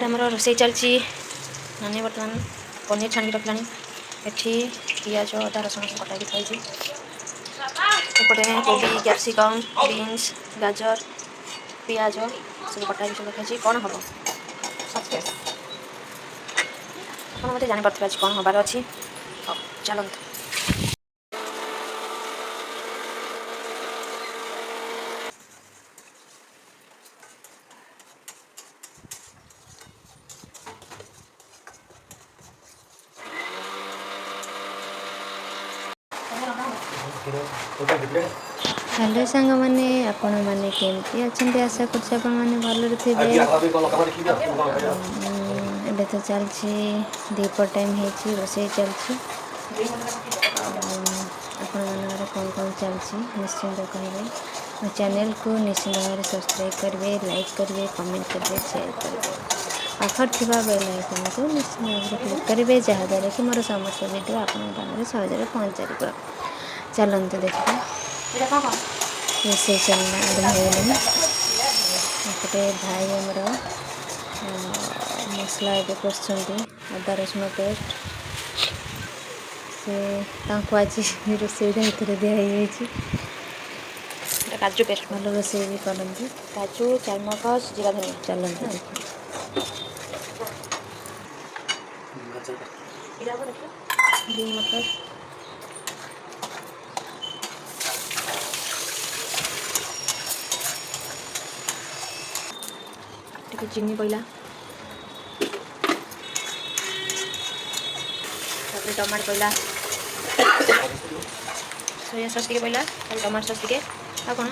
आमर रोसे चलती नानी बर्तमान पनीर छाणी रखला एठी पियाज अदा रसुण सब कटाई थी एपटे कोबी कैप्सिकम बीन्स गाजर पियाज सब कटाई सब रखी कौन हम आप मत जापारे आज कौन हबार अच्छी चलत हेलो सांग मैंने आपण मैंने केमती अच्छा आशा कर भलर थे एबे तो चलती दीपर टाइम हो रोसे चलती आपण मान कौन कौन चलती निश्चिंत कहे चैनल को निश्चिंत भाव सब्सक्राइब करेंगे लाइक करेंगे कमेंट करेंगे शेयर करेंगे पाखर थी बेल आइकन को निश्चिंत भाव क्लिक करेंगे जहाँद्वारा कि मोर समस्त वीडियो आपन पाखे सहज पहुँच जाए चलते देखिए रोसे चलना आरंभ होगलानी एपटे भाई आमर मसला ए करुँच अदा रसुण पेस्ट से आज रोसे दायित्व दिखाई काजू पेस्ट भल रोसे भी करती काजू चारमगज जीरा धनिया चलते ग्रीन मटर चीनी पड़ा टमाटो पड़ा सोया सस टे पड़ा टमाटो सस टे आ कौन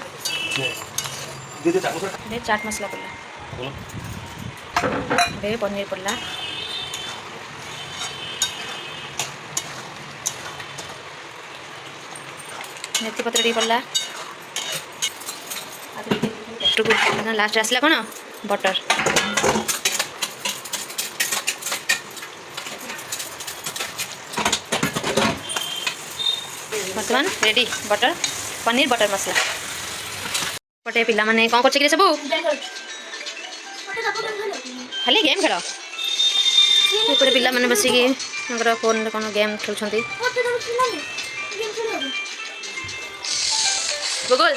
चाट मसला पड़ा पनीर पड़ा मेथी पत्र टे पड़ा लास्ट आसला कौन बटर बर्तमान रेडी बटर पनीर बटर मसला पटे पिला माने कौन कर सब खाली गेम खेल पटे पिला माने बसिकी फोन कौन गेम खेलुंट गूगल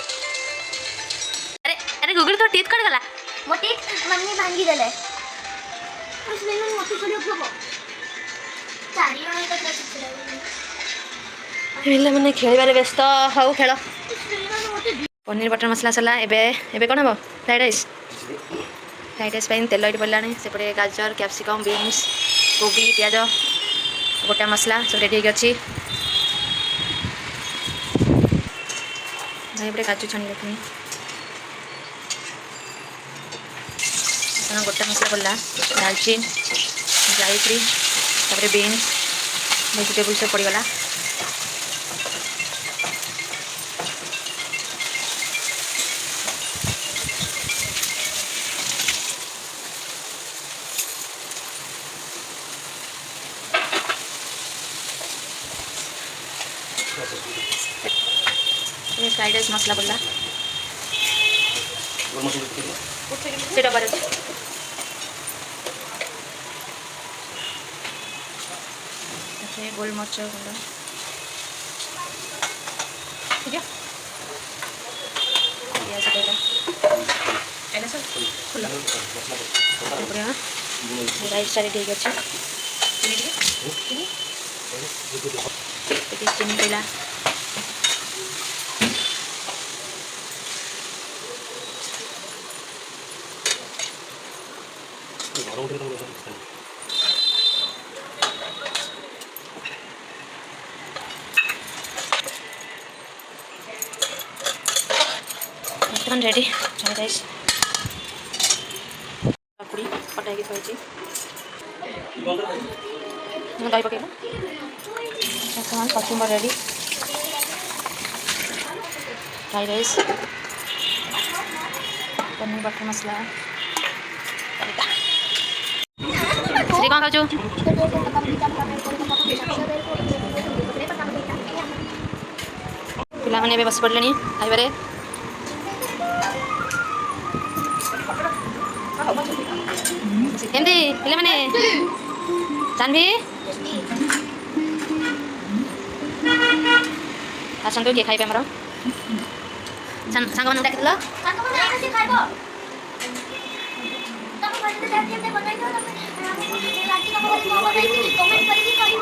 अरे अरे गूगल तो टीथ कट गला मो टीथ मम्मी भांगी देले उसने मोटी कर देबो चारी जण एक पिला माने खेलबारे व्यस्त हाउ खेल पनीर बटर मसला सला एबे एबे कौन हम फ्राइड राइस तेल ये पड़ा सेपटे गाजर कैप्सिकम बीन्स कोबी पियाज गोटा मसला सब रेडी अच्छी भाई काजू छाणी रखनी गोटा मसला पड़ा दालचीन जायत्री तापर बीन्स वेजिटेबल सब पड़गला फ्राइड राइस मसला पड़ा से डबार गोलमर्च गुंड ठीक है प्याज पड़ा राइस रेडी अच्छे चीनी पड़ा बर्तमान रेडी फ्राइड राइस काकुड़ी कटाई थी दही पकेल बर्तमान kachumber ready fried rice paneer butter मसला श्री कौन खाचु पिला बस पड़े खाइबारे କେମିତି ପିଲାମାନେ ଜାନଭି ଆସନ୍ତୁ କିଏ ଖାଇବେ ଆମର ସାଙ୍ଗମାନଙ୍କୁ ଡାକିଥିଲ ସାଙ୍ଗମାନେ ଆସି ଖାଇବ ତମ ଘରେ ଯାଇ କେମିତି ବନାଇଛ ତମେ ରାତି ତମ ଘରେ କଣ ବନାଇଛି କମେଣ୍ଟ କରିକି କହିବ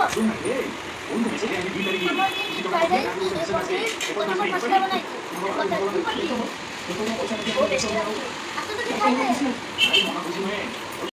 ଆମର ଯେ ଫ୍ରାଇଡ୍ ରାଇସ୍ ପନିର ମସଲା ବନାଇଛି ବହୁତ ଟେଷ୍ଟି ଲାଗୁଛି ଆସନ୍ତୁ ଟିକେ ଖାଇବେ